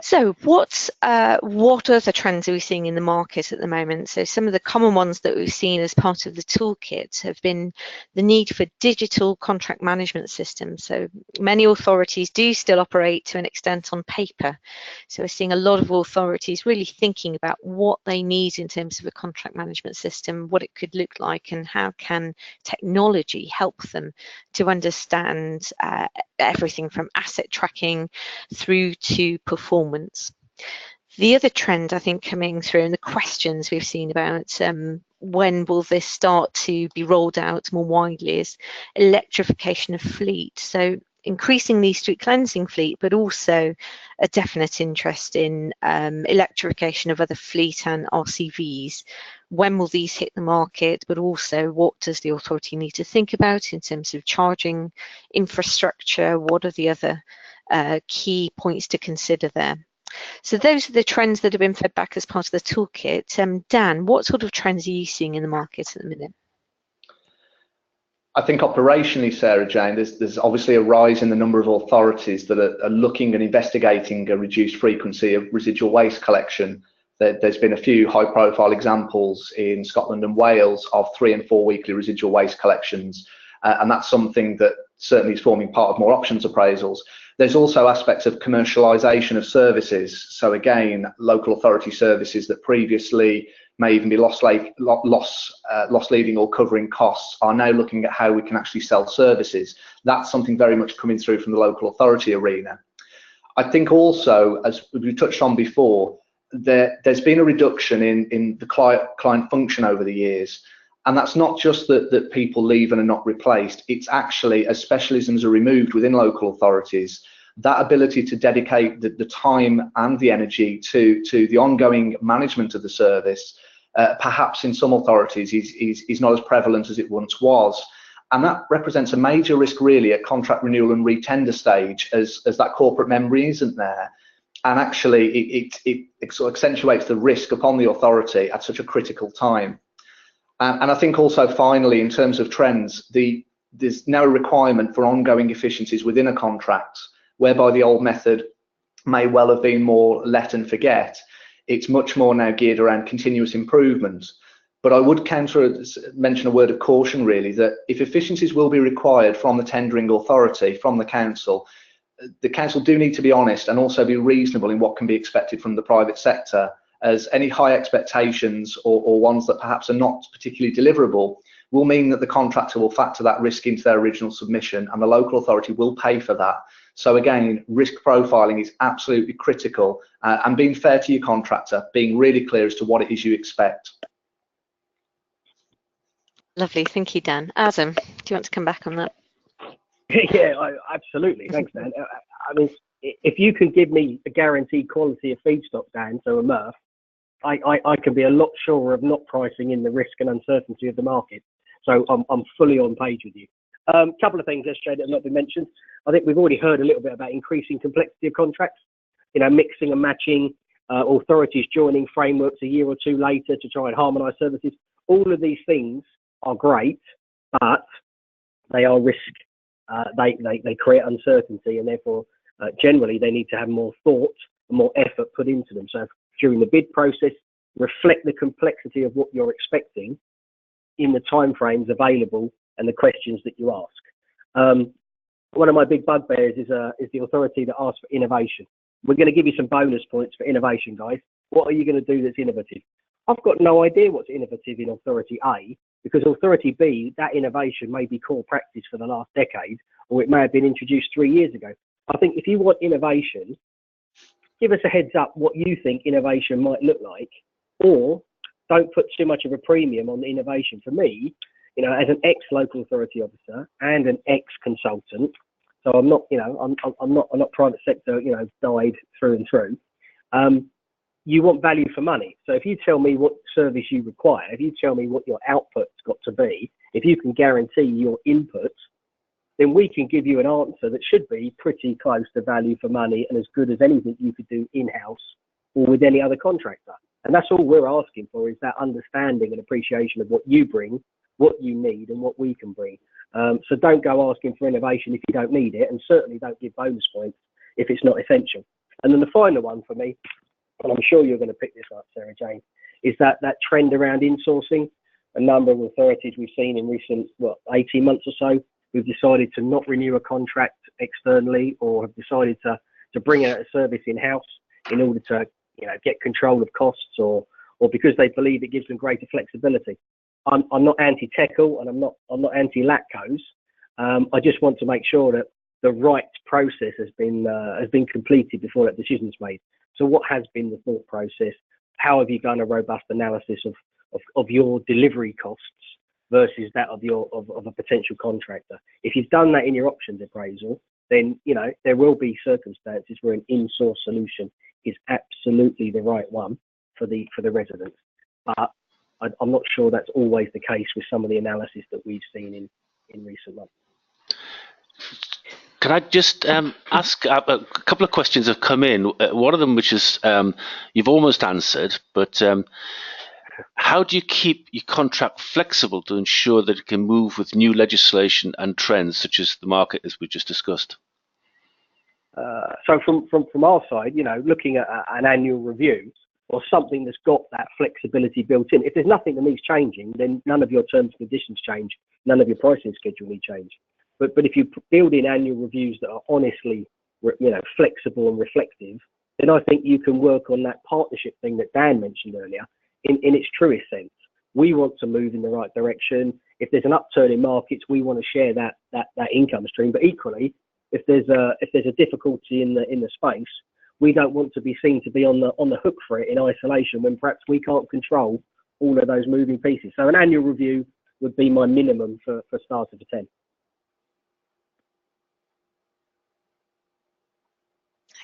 So what other trends are we seeing in the market at the moment? So some of the common ones that we've seen as part of the toolkit have been the need for digital contract management systems. So many authorities do still operate to an extent on paper. So we're seeing a lot of authorities really thinking about what they need in terms of a contract management system, what it could look like, and how can technology help them to understand everything from asset tracking through to performance. The other trend I think coming through and the questions we've seen about when will this start to be rolled out more widely is electrification of fleet. So increasingly street cleansing fleet, but also a definite interest in electrification of other fleet and RCVs. When will these hit the market, but also what does the authority need to think about in terms of charging infrastructure? What are the other key points to consider there? So those are the trends that have been fed back as part of the toolkit. Dan, what sort of trends are you seeing in the market at the minute? I think operationally, SarahJane, there's obviously a rise in the number of authorities that are looking and investigating a reduced frequency of residual waste collection. There's been a few high-profile examples in Scotland and Wales of 3 and 4 weekly residual waste collections, and that's something that certainly is forming part of more options appraisals. There's also aspects of commercialisation of services. So again, local authority services that previously may even be loss leading or covering costs are now looking at how we can actually sell services. That's something very much coming through from the local authority arena. I think also, as we touched on before, there's been a reduction in the client function over the years. And that's not just that people leave and are not replaced. It's actually, as specialisms are removed within local authorities, that ability to dedicate the time and the energy to the ongoing management of the service, perhaps in some authorities is not as prevalent as it once was. And that represents a major risk really at contract renewal and retender stage, as that corporate memory isn't there. And actually it sort of accentuates the risk upon the authority at such a critical time. And I think also finally, in terms of trends, there's now a requirement for ongoing efficiencies within a contract, whereby the old method may well have been more let and forget. It's much more now geared around continuous improvement. But I would mention a word of caution really, that if efficiencies will be required from the tendering authority, from the council do need to be honest and also be reasonable in what can be expected from the private sector, as any high expectations or ones that perhaps are not particularly deliverable will mean that the contractor will factor that risk into their original submission and the local authority will pay for that. So again, risk profiling is absolutely critical, and being fair to your contractor, being really clear as to what it is you expect. Lovely, thank you, Dan. Adam, do you want to come back on that? Yeah, absolutely. Thanks, Dan. I mean, if you can give me a guaranteed quality of feedstock, Dan, so a MRF, I can be a lot surer of not pricing in the risk and uncertainty of the market. So I'm fully on page with you. Couple of things, SJ, that have not been mentioned. I think we've already heard a little bit about increasing complexity of contracts, you know, mixing and matching, authorities joining frameworks a year or two later to try and harmonise services. All of these things are great, but they are risk. They create uncertainty, and therefore generally they need to have more thought and more effort put into them. So during the bid process, reflect the complexity of what you're expecting in the timeframes available and the questions that you ask. One of my big bugbears is the authority that asks for innovation. We're going to give you some bonus points for innovation, guys. What are you going to do that's innovative? I've got no idea what's innovative in authority A, because authority B, that innovation may be core practice for the last decade, or it may have been introduced 3 years ago. I think if you want innovation, give us a heads up what you think innovation might look like, or don't put too much of a premium on the innovation. For me, you know, as an ex-local authority officer and an ex-consultant, so I'm not, you know, I'm not private sector, you know, dyed through and through. You want value for money. So if you tell me what service you require, if you tell me what your output's got to be, if you can guarantee your inputs, then we can give you an answer that should be pretty close to value for money and as good as anything you could do in-house or with any other contractor. And that's all we're asking for, is that understanding and appreciation of what you bring, what you need, and what we can bring. So don't go asking for innovation if you don't need it, and certainly don't give bonus points if it's not essential. And then the final one for me, and I'm sure you're going to pick this up, SarahJane, is that trend around insourcing. A number of authorities we've seen in recent, 18 months or so, who've decided to not renew a contract externally, or have decided to bring out a service in-house in order to, you know, get control of costs, or because they believe it gives them greater flexibility. I'm not anti-TECL, and I'm not anti-LATCOs. I just want to make sure that the right process has been completed before that decision's made. So what has been the thought process? How have you done a robust analysis of your delivery costs versus that of a potential contractor? If you've done that in your options appraisal, then, you know, there will be circumstances where an in-source solution is absolutely the right one for the residents. But I'm not sure that's always the case with some of the analysis that we've seen in recent months. Can I just ask a couple of questions have come in? One of them, which is you've almost answered, but how do you keep your contract flexible to ensure that it can move with new legislation and trends, such as the market, as we just discussed? So from our side, you know, looking at an annual review or something that's got that flexibility built in. If there's nothing that needs changing, then none of your terms and conditions change, none of your pricing schedule need change. But if you build in annual reviews that are honestly, you know, flexible and reflective, then I think you can work on that partnership thing that Dan mentioned earlier in its truest sense. We want to move in the right direction. If there's an upturn in markets, we want to share that income stream. But equally, if there's a difficulty in the space, we don't want to be seen to be on the hook for it in isolation when perhaps we can't control all of those moving pieces. So an annual review would be my minimum for starter for 10.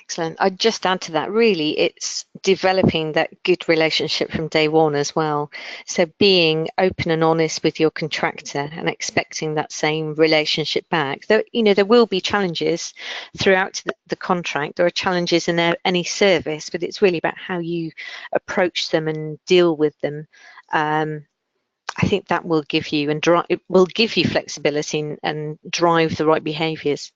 Excellent. I'd just add to that, really, it's developing that good relationship from day one as well. So being open and honest with your contractor and expecting that same relationship back. Though, you know, there will be challenges throughout the contract. There are challenges in any service, but it's really about how you approach them and deal with them. I think that will give you it will give you flexibility and drive the right behaviours.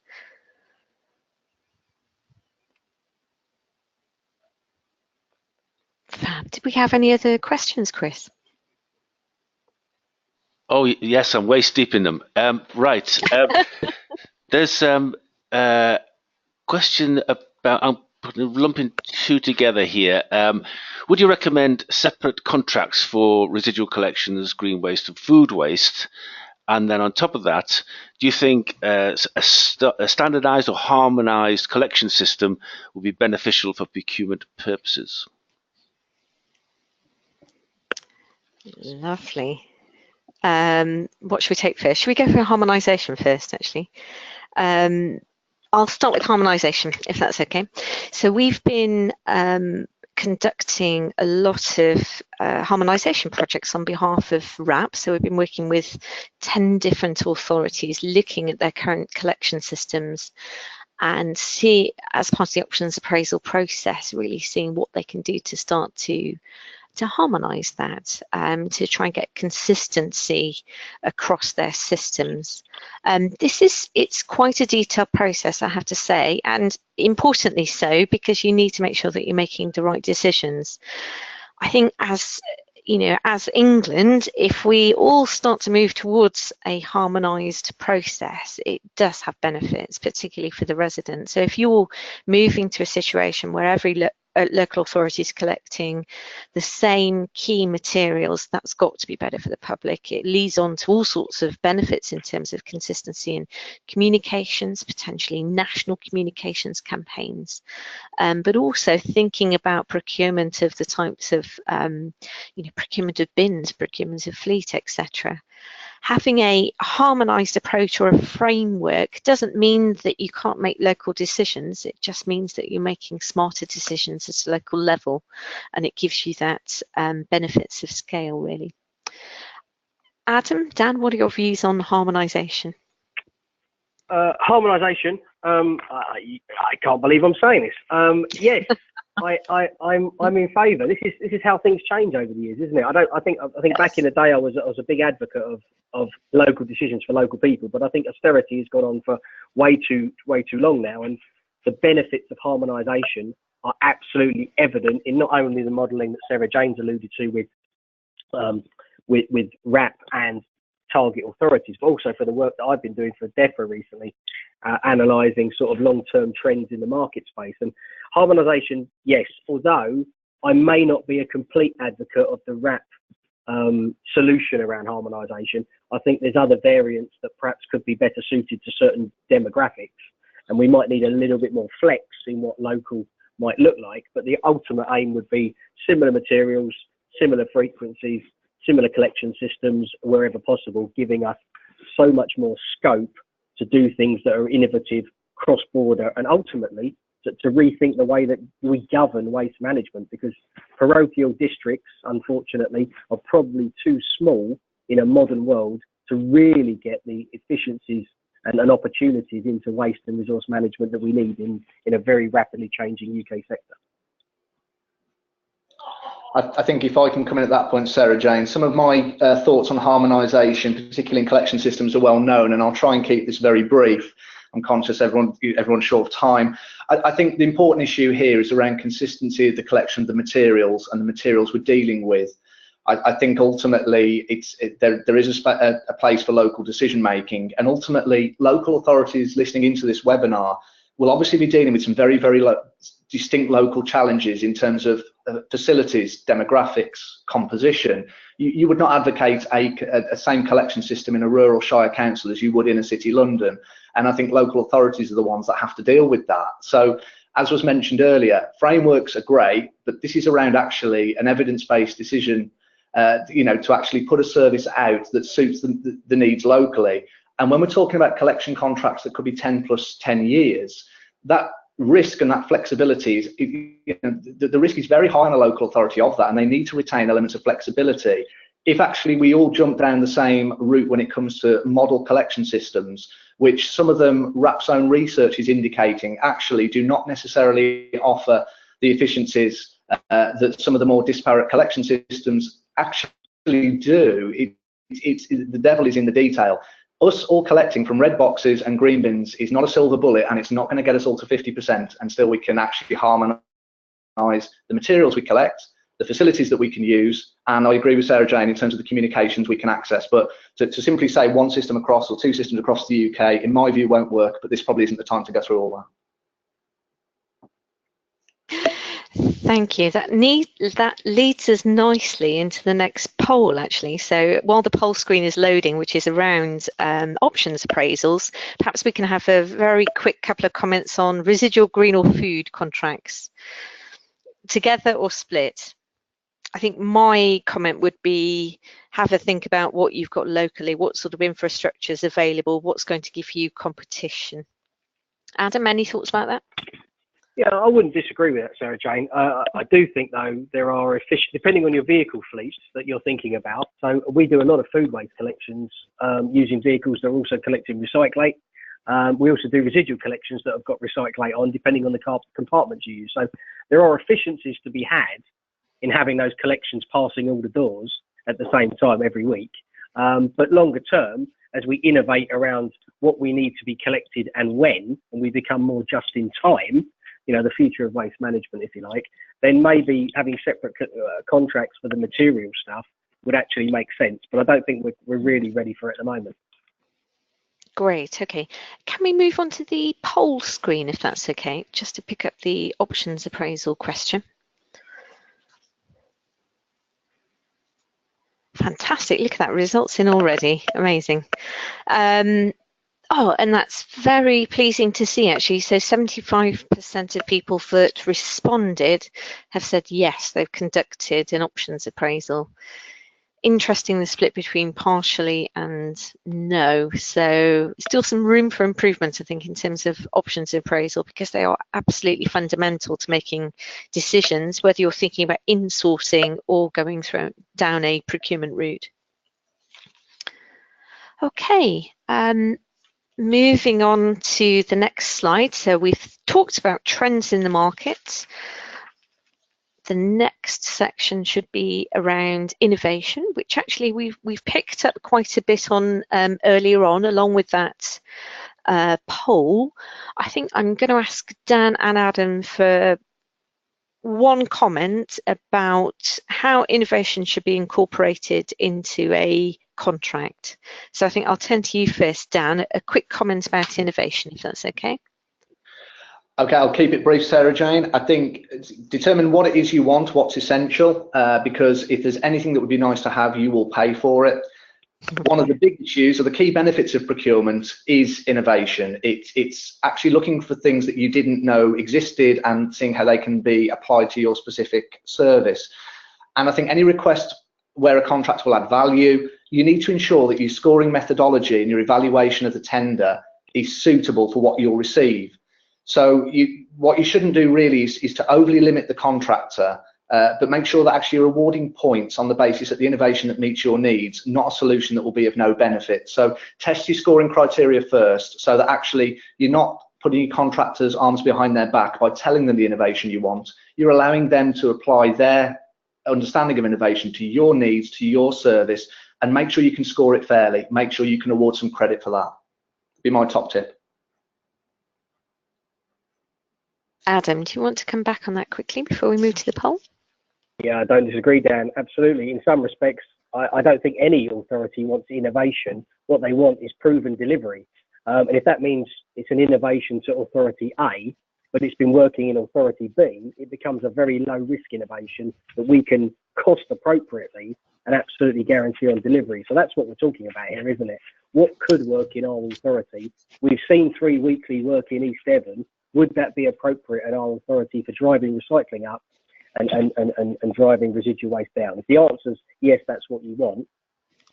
Fab. Did we have any other questions, Chris? Oh, yes, I'm waist deep in them. Right. There's a question about, I'm lumping two together here. Would you recommend separate contracts for residual collections, green waste and food waste? And then on top of that, do you think a standardized or harmonized collection system would be beneficial for procurement purposes? Lovely. What should we take first? Should we go for harmonisation first, actually? I'll start with harmonisation, if that's okay. So we've been conducting a lot of harmonisation projects on behalf of RAP. So we've been working with 10 different authorities, looking at their current collection systems and see, as part of the options appraisal process, really seeing what they can do to start to harmonise that, to try and get consistency across their systems. It's quite a detailed process, I have to say, and importantly so, because you need to make sure that you're making the right decisions. I think as England, if we all start to move towards a harmonised process, it does have benefits, particularly for the residents. So if you're moving to a situation where local authorities collecting the same key materials, that's got to be better for the public. It leads on to all sorts of benefits in terms of consistency in communications, potentially national communications campaigns, but also thinking about procurement of the types of, procurement of bins, procurement of fleet, etc. Having a harmonised approach or a framework doesn't mean that you can't make local decisions. It just means that you're making smarter decisions at a local level, and it gives you that benefits of scale, really. Adam, Dan, what are your views on harmonisation? Harmonisation. I can't believe I'm saying this. Yes, I'm in favour. This is how things change over the years, isn't it? I think Yes. Back in the day I was a big advocate of local decisions for local people, but I think austerity has gone on for way too long now, and the benefits of harmonisation are absolutely evident in not only the modelling that SarahJane's alluded to with RAP and target authorities, but also for the work that I've been doing for DEFRA recently, analysing sort of long-term trends in the market space. And harmonisation, yes, although I may not be a complete advocate of the RAP solution around harmonisation, I think there's other variants that perhaps could be better suited to certain demographics, and we might need a little bit more flex in what local might look like, but the ultimate aim would be similar materials, similar frequencies, similar collection systems wherever possible, giving us so much more scope to do things that are innovative, cross-border, and ultimately to rethink the way that we govern waste management, because parochial districts, unfortunately, are probably too small in a modern world to really get the efficiencies and opportunities into waste and resource management that we need in a very rapidly changing UK sector. I think if I can come in at that point, SarahJane, some of my thoughts on harmonisation, particularly in collection systems, are well known, and I'll try and keep this very brief. I'm conscious everyone's short of time. I think the important issue here is around consistency of the collection of the materials and the materials we're dealing with. I think ultimately there is a place for local decision making, and ultimately local authorities listening into this webinar will obviously be dealing with some very, very distinct local challenges in terms of facilities, demographics, composition. You would not advocate a same collection system in a rural shire council as you would in a city London, and I think local authorities are the ones that have to deal with that. So, as was mentioned earlier, frameworks are great, but this is around actually an evidence-based decision, to actually put a service out that suits the needs locally. And when we're talking about collection contracts that could be 10 plus 10 years, that risk and that flexibility, the risk is very high on a local authority of that, and they need to retain elements of flexibility. If actually we all jump down the same route when it comes to model collection systems, which some of them RAP's own research is indicating actually do not necessarily offer the efficiencies that some of the more disparate collection systems actually do, the devil is in the detail. Us all collecting from red boxes and green bins is not a silver bullet, and it's not going to get us all to 50%, and still we can actually harmonise the materials we collect, the facilities that we can use, and I agree with SarahJane in terms of the communications we can access. But to simply say one system across or two systems across the UK, in my view, won't work, but this probably isn't the time to go through all that. Thank you. That leads us nicely into the next poll, actually. So while the poll screen is loading, which is around options appraisals, perhaps we can have a very quick couple of comments on residual green or food contracts, together or split. I think my comment would be have a think about what you've got locally, what sort of infrastructure is available, what's going to give you competition. Adam, any thoughts about that? Yeah, I wouldn't disagree with that, SarahJane. I do think, though, there are depending on your vehicle fleets that you're thinking about. So we do a lot of food waste collections using vehicles that are also collecting recyclate. We also do residual collections that have got recyclate on, depending on the compartments you use. So there are efficiencies to be had in having those collections passing all the doors at the same time every week. But longer term, as we innovate around what we need to be collected and when, and we become more just in time, the future of waste management, if you like, then maybe having separate contracts for the material stuff would actually make sense. But I don't think we're really ready for it at the moment. Great, okay. Can we move on to the poll screen, if that's okay, just to pick up the options appraisal question? Fantastic, look at that, results in already, amazing. Oh, and that's very pleasing to see, actually. So 75% of people that responded have said yes, they've conducted an options appraisal. Interesting, the split between partially and no. So still some room for improvement, I think, in terms of options appraisal, because they are absolutely fundamental to making decisions, whether you're thinking about insourcing or going down a procurement route. Okay. Moving on to the next slide. So we've talked about trends in the market. The next section should be around innovation, which actually we've picked up quite a bit on earlier on, along with that poll. I think I'm going to ask Dan and Adam for one comment about how innovation should be incorporated into a contract. So I think I'll turn to you first, Dan, a quick comment about innovation, if that's okay. Okay, I'll keep it brief, SarahJane. I think determine what it is you want, what's essential, because if there's anything that would be nice to have, you will pay for it. One of the big issues or the key benefits of procurement is innovation. It's actually looking for things that you didn't know existed and seeing how they can be applied to your specific service. And I think any request where a contract will add value, you need to ensure that your scoring methodology and your evaluation of the tender is suitable for what you'll receive. So what you shouldn't do really is to overly limit the contractor, but make sure that actually you're awarding points on the basis of the innovation that meets your needs, not a solution that will be of no benefit. So test your scoring criteria first, so that actually you're not putting your contractors' arms behind their back by telling them the innovation you want. You're allowing them to apply their understanding of innovation to your needs, to your service, and make sure you can score it fairly. Make sure you can award some credit for that. Be my top tip. Adam, do you want to come back on that quickly before we move to the poll? Yeah, I don't disagree, Dan. Absolutely. In some respects, I don't think any authority wants innovation. What they want is proven delivery. And if that means it's an innovation to authority A, but it's been working in authority B, it becomes a very low risk innovation that we can cost appropriately and absolutely guarantee on delivery. So that's what we're talking about here, isn't it? What could work in our authority? We've seen 3 weekly work in East Devon. Would that be appropriate at our authority for driving recycling up and driving residual waste down? If the answer's yes, that's what you want,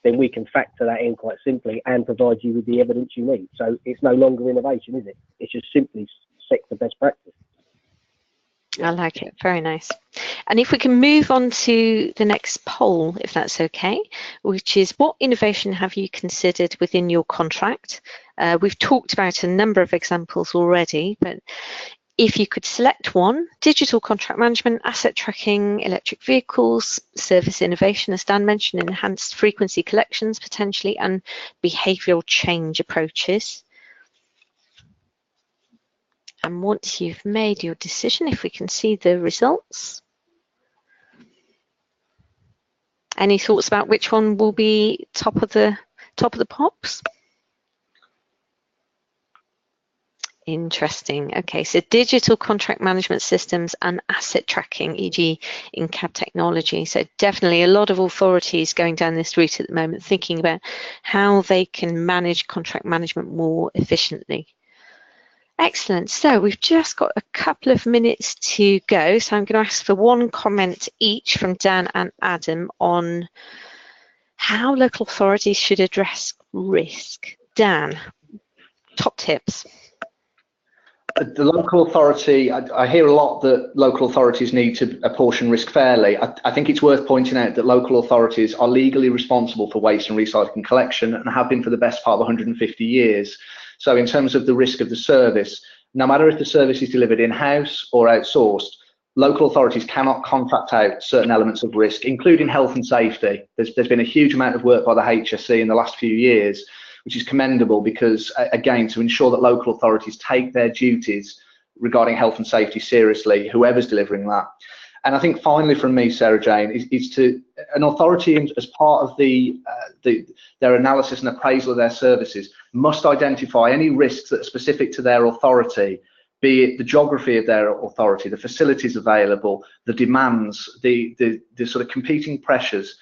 then we can factor that in quite simply and provide you with the evidence you need. So it's no longer innovation, is it? It's just simply sector best practice. I like it, very nice. And if we can move on to the next poll, if that's okay, which is what innovation have you considered within your contract? We've talked about a number of examples already, but if you could select one: digital contract management, asset tracking, electric vehicles, service innovation, as Dan mentioned, enhanced frequency collections potentially, and behavioural change approaches. And once you've made your decision, if we can see the results. Any thoughts about which one will be top of the pops? Interesting. Okay, so digital contract management systems and asset tracking, e.g. in-cab technology. So definitely a lot of authorities going down this route at the moment, thinking about how they can manage contract management more efficiently. Excellent. So we've just got a couple of minutes to go. So I'm going to ask for one comment each from Dan and Adam on how local authorities should address risk. Dan, top tips. The local authority, I hear a lot that local authorities need to apportion risk fairly. I think it's worth pointing out that local authorities are legally responsible for waste and recycling collection and have been for the best part of 150 years. So in terms of the risk of the service, no matter if the service is delivered in-house or outsourced, local authorities cannot contract out certain elements of risk, including health and safety. There's been a huge amount of work by the HSE in the last few years, which is commendable because, again, to ensure that local authorities take their duties regarding health and safety seriously, whoever's delivering that. And I think finally from me, SarahJane, is to an authority as part of their analysis and appraisal of their services must identify any risks that are specific to their authority, be it the geography of their authority, the facilities available, the demands, the sort of competing pressures,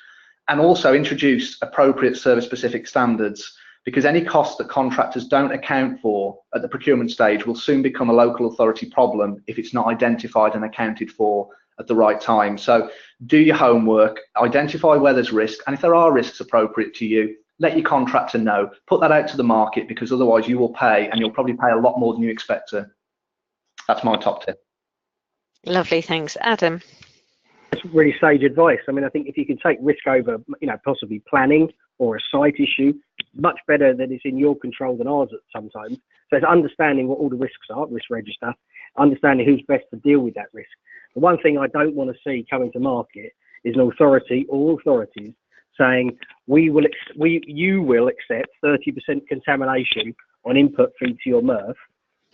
and also introduce appropriate service-specific standards, because any costs that contractors don't account for at the procurement stage will soon become a local authority problem if it's not identified and accounted for at the right time. So do your homework, identify where there's risk, and if there are risks appropriate to you, let your contractor know, put that out to the market, because otherwise you will pay, and you'll probably pay a lot more than you expect to. That's my top tip. Lovely, thanks. Adam? That's really sage advice. I mean, I think if you can take risk over, possibly planning or a site issue, much better that it's in your control than ours sometimes. So it's understanding what all the risks are, risk register, understanding who's best to deal with that risk. The one thing I don't want to see coming to market is an authority or authorities saying you will accept 30% contamination on input feed to your MRF,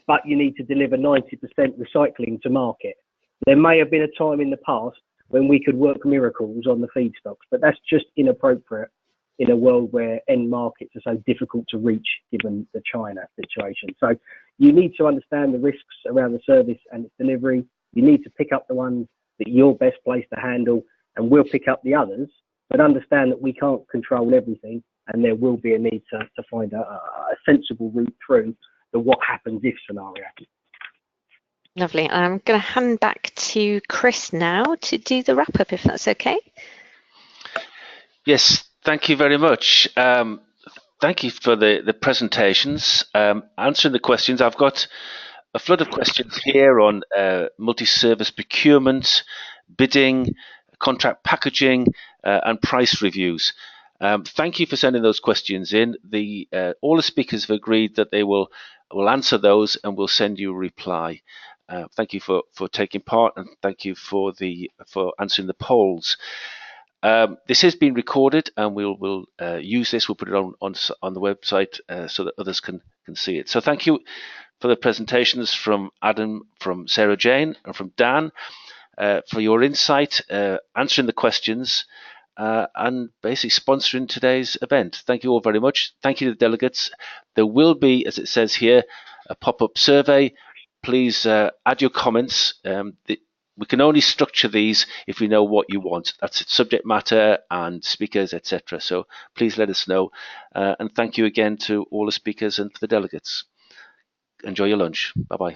but you need to deliver 90% recycling to market. There may have been a time in the past when we could work miracles on the feedstocks, but that's just inappropriate in a world where end markets are so difficult to reach given the China situation. So you need to understand the risks around the service and its delivery. You need to pick up the ones that you're best placed to handle, and we'll pick up the others, but understand that we can't control everything, and there will be a need to find a sensible route through the what happens if scenario. Lovely. I'm going to hand back to Chris now to do the wrap up, if that's okay. Yes, thank you very much. Thank you for the presentations, answering the questions. I've got a flood of questions here on multi-service procurement, bidding, contract packaging, and price reviews. Thank you for sending those questions in. All the speakers have agreed that they will answer those and will send you a reply. Thank you for taking part, and thank you for answering the polls. This has been recorded, and we'll use this. We'll put it on the website so that others can see it. So thank you for the presentations from Adam, from SarahJane, and from Dan, for your insight, answering the questions, and basically sponsoring today's event. Thank you all very much. Thank you to the delegates. There will be, as it says here, a pop-up survey. Please add your comments. We can only structure these if we know what you want. That's it, subject matter and speakers, etc. So please let us know. And thank you again to all the speakers and for the delegates. Enjoy your lunch. Bye-bye.